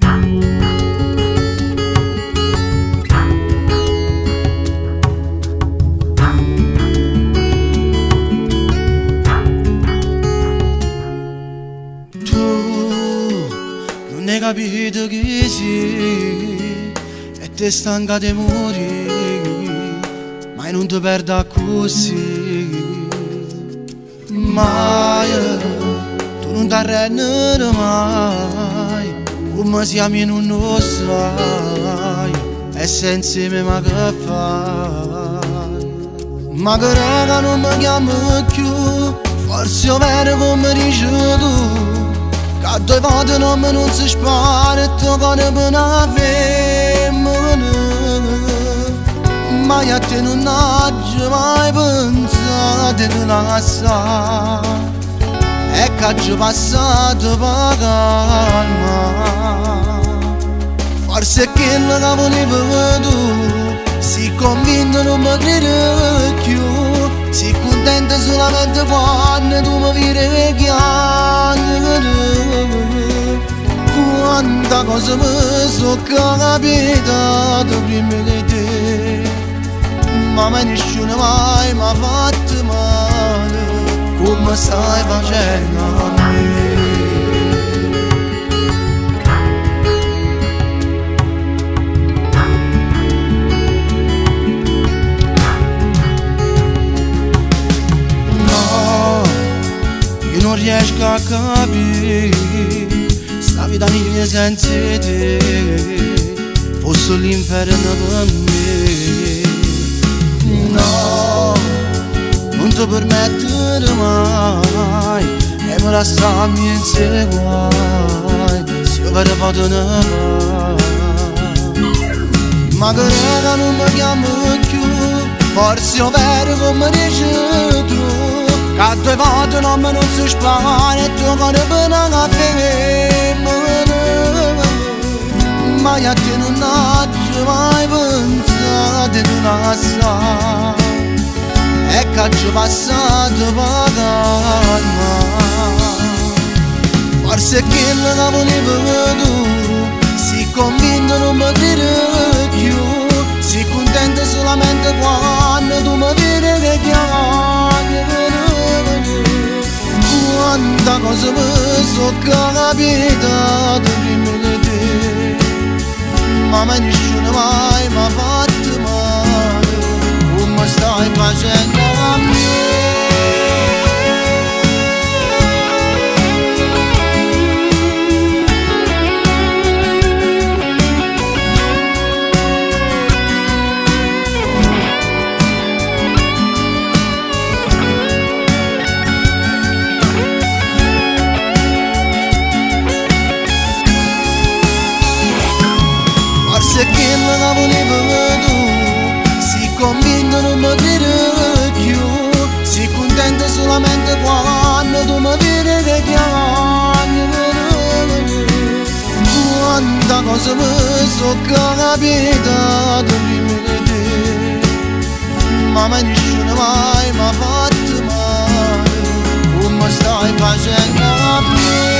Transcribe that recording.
Non hai capito che sì, e te stanca di morire, ma non ti perda così. Mai, tu non ti arrendere mai, come siamo in un non sai, e senza me ma che fai? Ma che raga non mi chiamo più, forse è vero come dici tu, che due volte non si spara e tu con una femmina. Ma a te non ho mai pensato di lasciare, e che ci passato per calma. Forse è quello che volevo tu, si convinto non mi crede più, si contenta solamente quando tu mi vedi chiamare. Quanta cosa mi sono capitato prima di te, ma nessuno mai mi ha fatto male come stai facendo a me. No, io non riesco a capire sta vita mia senza te, fosse l'inferno per me. No, non ti permettere mai, e me la stammi in sé guai, se io vado a te ne vai. Ma che raga non mi chiamo più, forse è vero come dici tu, che due volte non si spara e tu con una femmina. Ma a te non ho mai pensato di lasciare, e che ci passato per calma. Forse è quello che volevo tu, si convinto non mi crede più, si contenta solamente quando tu mi vedi che chiami. Quanta cosa mi sono capitato prima di te, ma nessuno mai mi ha fatto male come stai facendo a me. Forse è quello che volevo tu, si convinto non mi crede più, si contenta solamente quando tu mi vedi che chiami. Quanta cosa mi sono capitato prima di te, ma nessuno mai mi ha fatto male come stai facendo a me.